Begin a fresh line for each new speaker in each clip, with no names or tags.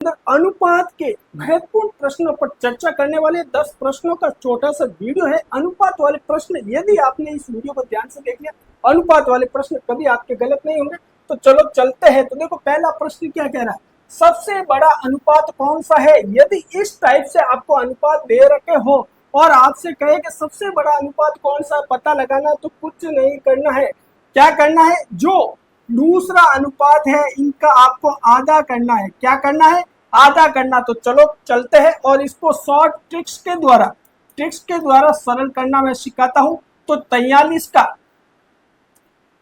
अनुपात के महत्वपूर्ण प्रश्नों पर चर्चा करने वाले 10 प्रश्नों का छोटा सा वीडियो है। अनुपात वाले प्रश्न, यदि आपने इस वीडियो को ध्यान से देख लिया, अनुपात वाले प्रश्न कभी आपके गलत नहीं होंगे। तो चलो चलते हैं। तो देखो पहला प्रश्न क्या कह रहा है, सबसे बड़ा अनुपात कौन सा है। यदि इस टाइप से आपको अनुपात दे रखे हो और आपसे कहे कि सबसे बड़ा अनुपात कौन सा पता लगाना, तो कुछ नहीं करना है। क्या करना है, जो दूसरा अनुपात है इनका आपको आधा करना है। क्या करना है, आधा करना। तो चलो चलते हैं और इसको शॉर्ट ट्रिक्स के द्वारा सरल करना मैं सिखाता हूं। तो 43 का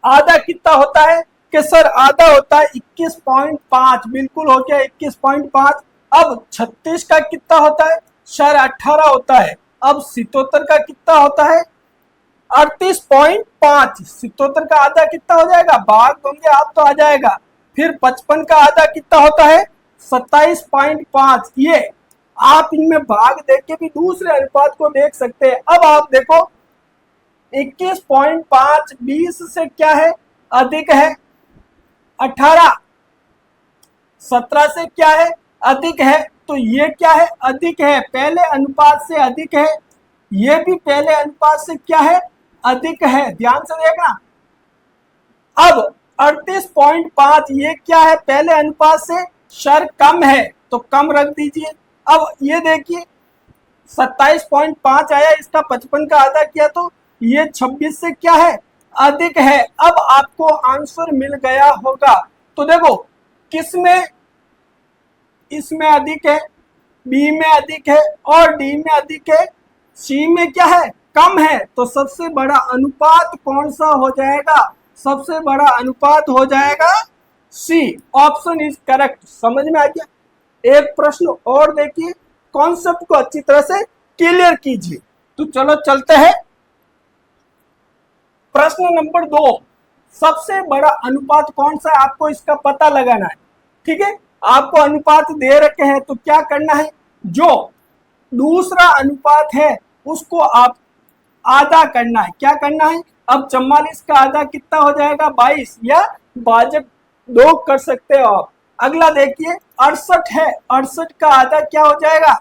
आधा कितना होता है कि सर आधा होता है 21.5। बिल्कुल हो गया 21.5। अब 36 का कितना होता है सर 18 होता है। अब 77 का कितना होता है 38.5। 77 का आधा कितना हो जाएगा, भाग दोगे आप तो आ जाएगा। फिर 55 का आधा कितना होता है 27.5। ये आप इनमें भाग देख के भी दूसरे अनुपात को देख सकते हैं। अब आप देखो 21.5 20 से क्या है अधिक है, 18 17 से क्या है अधिक है। तो ये क्या है अधिक है, पहले अनुपात से अधिक है। ये भी पहले अनुपात से क्या है अधिक है, ध्यान से देखना। अब 38.5 ये क्या है पहले अनुपात से सर कम है, तो कम रख दीजिए। अब ये देखिए 27.5 आया, इसका 55 का आधा किया तो ये 26 से क्या है अधिक है। अब आपको आंसर मिल गया होगा। तो देखो किसमें, इसमें अधिक है, बी में अधिक है और डी में अधिक है, सी में क्या है कम है। तो सबसे बड़ा अनुपात कौन सा हो जाएगा, सबसे बड़ा अनुपात हो जाएगा सी। Option is correct. समझ में आ गया। एक प्रश्न और देखिए, कॉन्सेप्ट को अच्छी तरह से क्लियर कीजिए। तो चलो चलते हैं। प्रश्न नंबर 2, सबसे बड़ा अनुपात कौन सा है आपको इसका पता लगाना है। ठीक है, आपको अनुपात दे रखे हैं तो क्या करना है, जो दूसरा अनुपात है उसको आप आधा करना है। क्या करना है, अब 44 का आधा कितना हो जाएगा 22, या भाजक 2 कर सकते हो आप। अगला देखिए 68 है, 68 का आधा क्या हो जाएगा,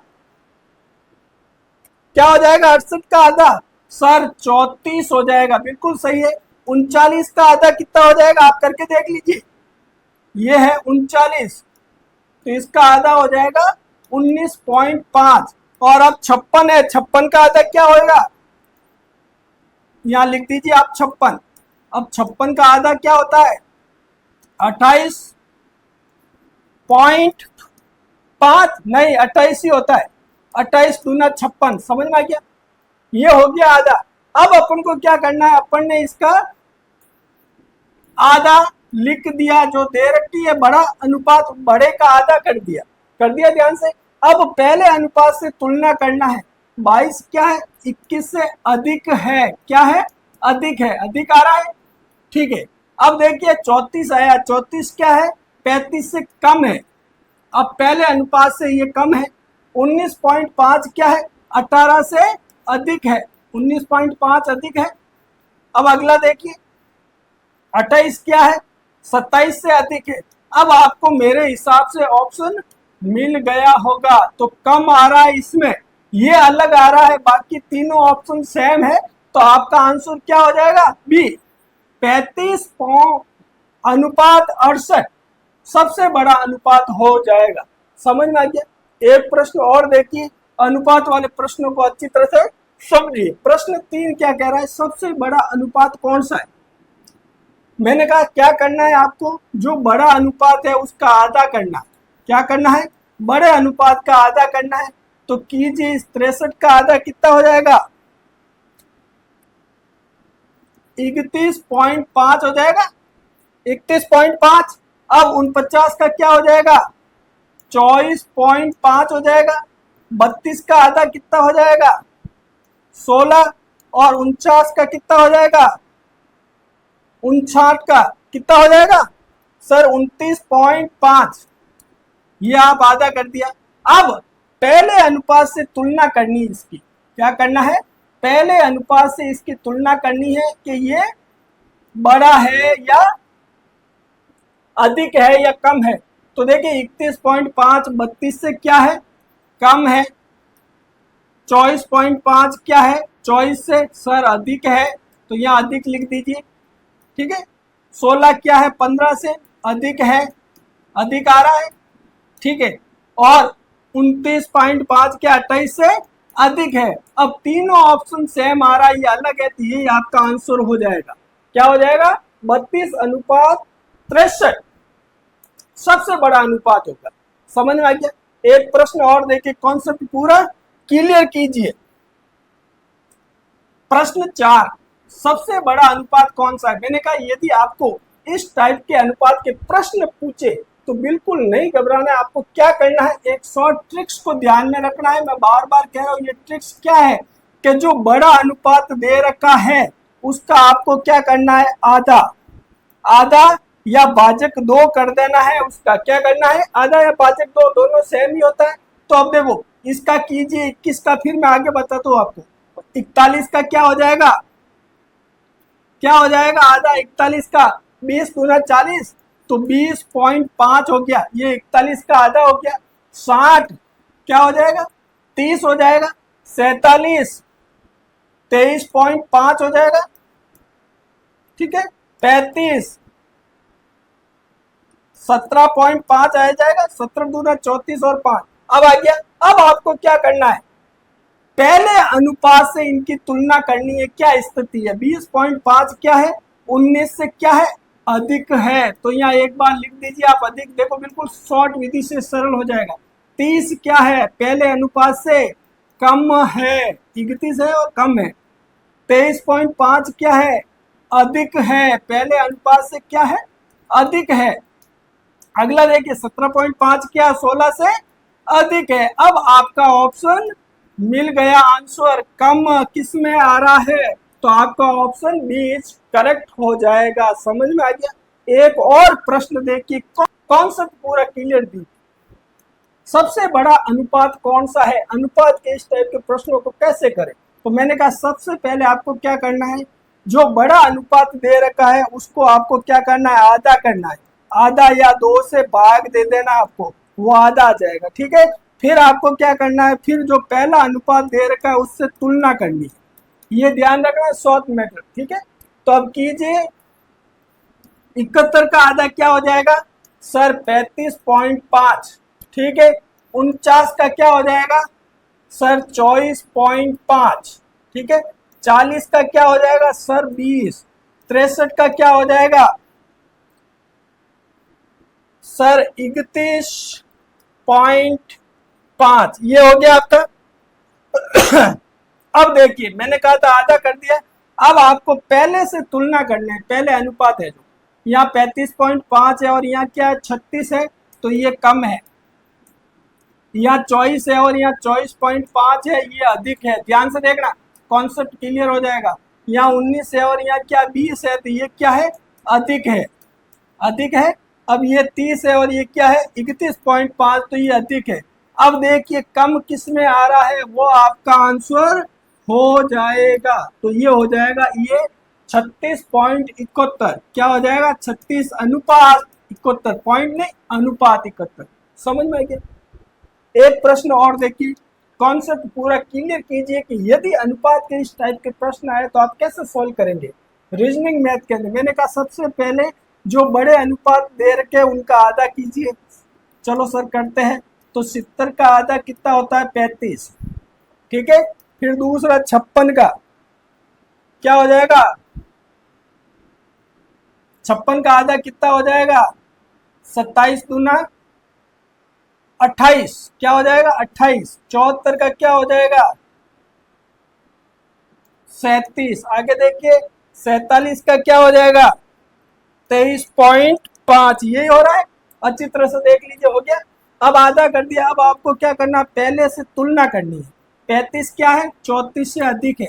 क्या हो जाएगा 68 का आधा सर 34 हो जाएगा। बिल्कुल सही है। 39 का आधा कितना हो जाएगा आप करके देख लीजिए, ये है 39, तो इसका आधा हो जाएगा 19.5। और अब 56 है, 56 का आधा क्या होगा, यहां लिख दीजिए आप 56। अब 56 का आधा क्या होता है 28.5, नहीं 28 ही होता है, 28 दूना 56। समझ में आ गया, ये हो गया आधा। अब अपन को क्या करना है, अपन ने इसका आधा लिख दिया, जो दे रखी है बड़ा अनुपात, बड़े का आधा कर दिया ध्यान से। अब पहले अनुपात से तुलना करना है। 22 क्या है 21 से अधिक है, क्या है अधिक है, अधिक आ रहा है। ठीक है, अब देखिए 34 आया, 34 क्या है 35 से कम है। अब पहले अनुपात से ये कम है। 19.5 क्या है 18 से अधिक है, 19.5 अधिक है। अब अगला देखिए 28 क्या है 27 से अधिक है। अब आपको मेरे हिसाब से ऑप्शन मिल गया होगा। तो कम आ रहा है इसमें, ये अलग आ रहा है, बाकी तीनों ऑप्शन सेम है। तो आपका आंसर क्या हो जाएगा बी, 35 अनुपात 68 सबसे बड़ा अनुपात हो जाएगा। समझ में आ गया। एक प्रश्न और देखिए, अनुपात वाले प्रश्नों को अच्छी तरह से समझिए। प्रश्न 3 क्या कह रहा है, सबसे बड़ा अनुपात कौन सा है। मैंने कहा क्या करना है आपको, जो बड़ा अनुपात है उसका आधा करना। क्या करना है, बड़े अनुपात का आधा करना है। तो कीजिए, इस 63 का आधा कितना हो जाएगा 31.5 हो जाएगा, 31.5। अब 49 का क्या हो जाएगा 24.5 हो जाएगा। 32 का आधा कितना हो जाएगा 16, और 49 का कितना हो जाएगा 59 का कितना हो जाएगा सर 29.5। ये आप आधा कर दिया। अब पहले अनुपात से तुलना करनी है इसकी। क्या करना है, पहले अनुपात से इसकी तुलना करनी है कि ये बड़ा है या अधिक है या कम है। तो देखिए 31.5 32 से क्या है, कम है। 24.5 क्या है, 24 से सर अधिक है, तो यहाँ अधिक लिख दीजिए। ठीक है, 16 क्या है, 15 से अधिक है, अधिक आ रहा है। ठीक है, और 29.5 क्या 28 से अधिक है। अब तीनों ऑप्शन सेम आ रहा है, ये अलग है, तो ये आपका आंसर हो जाएगा। क्या हो जाएगा, 32:63 सबसे बड़ा अनुपात होगा। समझ में आ गया। एक प्रश्न और देखिए, कॉन्सेप्ट पूरा क्लियर कीजिए। प्रश्न 4, सबसे बड़ा अनुपात कौन सा है। मैंने कहा यदि आपको इस टाइप के अनुपात के प्रश्न पूछे तो बिल्कुल नहीं घबराना है। आपको क्या करना है, एक शॉर्ट ट्रिक्स को ध्यान में रखना है। मैं बार बार कह रहा हूं, ये ट्रिक्स क्या है कि जो बड़ा अनुपात दे रखा है उसका आपको क्या करना है, आधा आधा या भाजक 2 कर देना है। उसका क्या करना है, आधा या भाजक 2, दोनों सेम ही होता है। तो अब देखो इसका कीजिए 21 का, फिर मैं आगे बताता हूँ आपको। 41 का क्या हो जाएगा, क्या हो जाएगा, आधा 41 का 20 गुना 40, तो 20.5 हो गया। ये 41 का आधा हो गया। 60 क्या हो जाएगा, 30 हो जाएगा। 47 23.5 हो जाएगा। ठीक है, 35 17.5 आ जाएगा। 17 दूना 34 और 5 अब आ गया। अब आपको क्या करना है, पहले अनुपात से इनकी तुलना करनी है। क्या स्थिति है, 20.5 क्या है, 19 से क्या है, अधिक है। तो यहाँ एक बार लिख दीजिए आप अधिक। देखो बिल्कुल शॉर्ट विधि से सरल हो जाएगा। 30 क्या है, पहले अनुपात से कम है, 31 है और कम है। 23.5 क्या है, अधिक है, पहले अनुपात से क्या है, अधिक है। अगला देखिए 17.5 क्या, 16 से अधिक है। अब आपका ऑप्शन मिल गया आंसर, कम किस में आ रहा है, तो आपका ऑप्शन बी करेक्ट हो जाएगा। समझ में आ गया। एक और प्रश्न देखिए, कॉन्सेप्ट पूरा क्लियर दी। सबसे बड़ा अनुपात कौन सा है, अनुपात के इस टाइप के प्रश्नों को कैसे करें। तो मैंने कहा सबसे पहले आपको क्या करना है, जो बड़ा अनुपात दे रखा है उसको आपको क्या करना है, आधा करना है। आधा या 2 से भाग दे देना आपको, वो आधा आ जाएगा। ठीक है, फिर आपको क्या करना है, फिर जो पहला अनुपात दे रखा है उससे तुलना करनी है। ये ध्यान रखना, शॉर्ट मेथड। ठीक है, तो अब कीजिए। 71 का आधा क्या हो जाएगा सर, 35.5। ठीक है, 49 का क्या हो जाएगा सर, 24.5। ठीक है, 40 का क्या हो जाएगा सर, 20। 63 का क्या हो जाएगा सर, 31.5। ये हो गया आपका। अब देखिए मैंने कहा था आधा कर दिया। अब आपको पहले से तुलना करनी है, पहले अनुपात है जो यहाँ 35.5 है और यहाँ क्या 36 है, तो ये कम है। यहाँ 24 है और यहाँ 24.5 है, ये अधिक है। ध्यान से देखना, कॉन्सेप्ट क्लियर हो जाएगा। यहाँ 19 है और यहाँ क्या 20 है, तो ये क्या है, अधिक है, अधिक है। अब ये 30 है और ये क्या है 31.5, तो ये अधिक है। अब देखिए कम किस में आ रहा है, वो आपका आंसर हो जाएगा। तो ये हो जाएगा ये 36.71। क्या हो जाएगा, 36 अनुपात 71, पॉइंट नहीं, अनुपात 71। समझ में आ गया। एक प्रश्न और देखिए, कॉन्सेप्ट पूरा क्लियर कीजिए कि यदि अनुपात के इस टाइप के प्रश्न आए तो आप कैसे सोल्व करेंगे रीजनिंग मैथ के अंदर। मैंने कहा सबसे पहले जो बड़े अनुपात दे रखे उनका आधा कीजिए। चलो सर करते हैं। तो 70 का आधा कितना होता है, 35। ठीक है, फिर दूसरा 56 का क्या हो जाएगा, 56 का आधा कितना हो जाएगा, 27 दूना 28। क्या हो जाएगा 28। 74 का क्या हो जाएगा 37। आगे देखिए 47 का क्या हो जाएगा 23.5। यही हो रहा है, अच्छी तरह से देख लीजिए। हो गया, अब आधा कर दिया। अब आपको क्या करना, पहले से तुलना करनी है। 35 क्या है, 34 से अधिक है,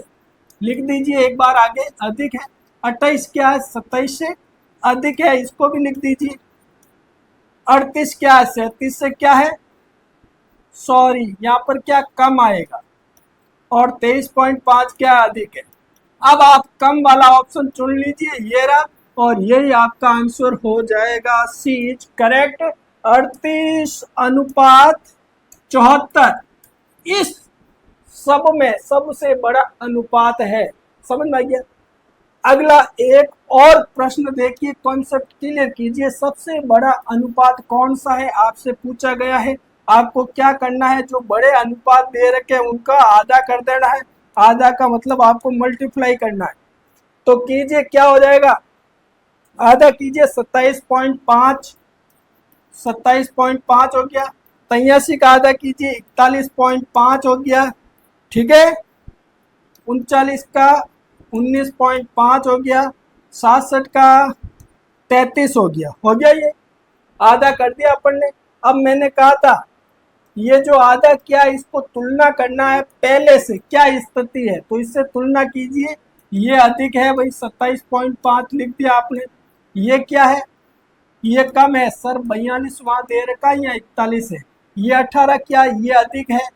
लिख दीजिए एक बार आगे, अधिक है। 28 क्या है, 27 से अधिक है, इसको भी लिख दीजिए। 38 क्या है, 37 से क्या है, सॉरी यहाँ पर क्या कम आएगा। और 23.5 क्या अधिक है। अब आप कम वाला ऑप्शन चुन लीजिए, ये रहा, और यही आपका आंसर हो जाएगा। सी इज करेक्ट। 38:74 इस सब में सबसे बड़ा अनुपात है। समझ में आ गया। अगला एक और प्रश्न देखिए, कॉन्सेप्ट क्लियर कीजिए। सबसे बड़ा अनुपात कौन सा है आपसे पूछा गया है। आपको क्या करना है, जो बड़े अनुपात दे रखे हैं उनका आधा कर देना है। आधा का मतलब आपको मल्टीप्लाई करना है। तो कीजिए, क्या हो जाएगा, आधा कीजिए 27.5, 27.5 हो गया। 83 का आधा कीजिए 41.5 हो गया। ठीक है, 39 का 19.5 हो गया। 67 का 33 हो गया। हो गया, ये आधा कर दिया अपन ने। अब मैंने कहा था ये जो आधा क्या, इसको तुलना करना है पहले से क्या स्थिति है, तो इससे तुलना कीजिए। ये अधिक है भाई, 27.5 लिख दिया आपने। ये क्या है, ये कम है सर, 42 वहां दे रखा है या 41 है। ये 18 क्या, ये अधिक है।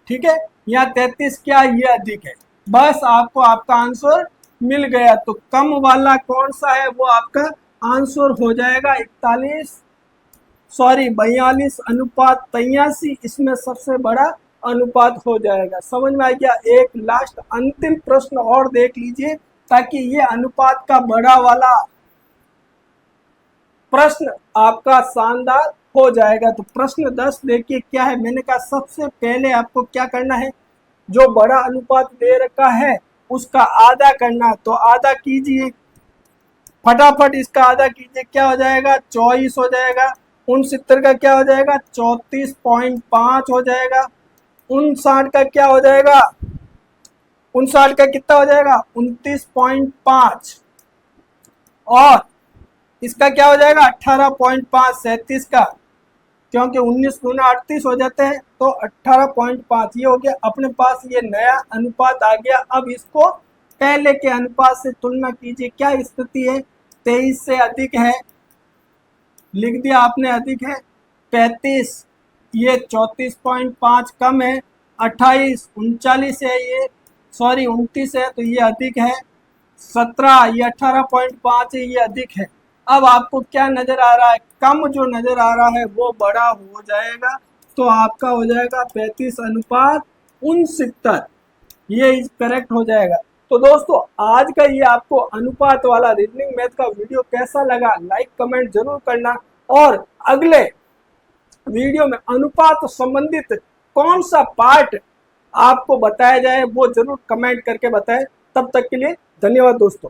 ठीक है, यहाँ 33 क्या, ये अधिक है। बस आपको आपका आंसर मिल गया। तो कम वाला कौन सा है, वो आपका आंसर हो जाएगा 42:83। इसमें सबसे बड़ा अनुपात हो जाएगा। समझ में आ गया। एक लास्ट अंतिम प्रश्न और देख लीजिए, ताकि ये अनुपात का बड़ा वाला प्रश्न आपका शानदार हो जाएगा। तो प्रश्न 10 देखिए क्या है। मैंने कहा सबसे पहले आपको क्या करना है, जो बड़ा अनुपात दे रखा है उसका आधा करना। तो आधा कीजिए फटाफट, इसका आधा कीजिए, क्या हो जाएगा, 24 हो जाएगा। 69 का क्या हो जाएगा, 34.5 हो जाएगा। 59 का क्या हो जाएगा, 59 का कितना हो जाएगा, 29.5। और इसका क्या हो जाएगा, 18.5। 37 का, क्योंकि 19 गुना 38 हो जाते हैं, तो 18.5 ये हो गया। अपने पास ये नया अनुपात आ गया। अब इसको पहले के अनुपात से तुलना कीजिए, क्या स्थिति है। 23 से अधिक है, लिख दिया आपने, अधिक है। 35, ये 34.5 कम है। 28, 39 है, ये 29 है, तो ये अधिक है। 17, ये 18.5 है, ये अधिक है। अब आपको क्या नजर आ रहा है, कम जो नजर आ रहा है वो बड़ा हो जाएगा। तो आपका हो जाएगा 35:69, ये करेक्ट हो जाएगा। तो दोस्तों आज का ये आपको अनुपात वाला रीजनिंग मैथ का वीडियो कैसा लगा, लाइक कमेंट जरूर करना। और अगले वीडियो में अनुपात संबंधित कौन सा पार्ट आपको बताया जाए वो जरूर कमेंट करके बताएं। तब तक के लिए धन्यवाद दोस्तों।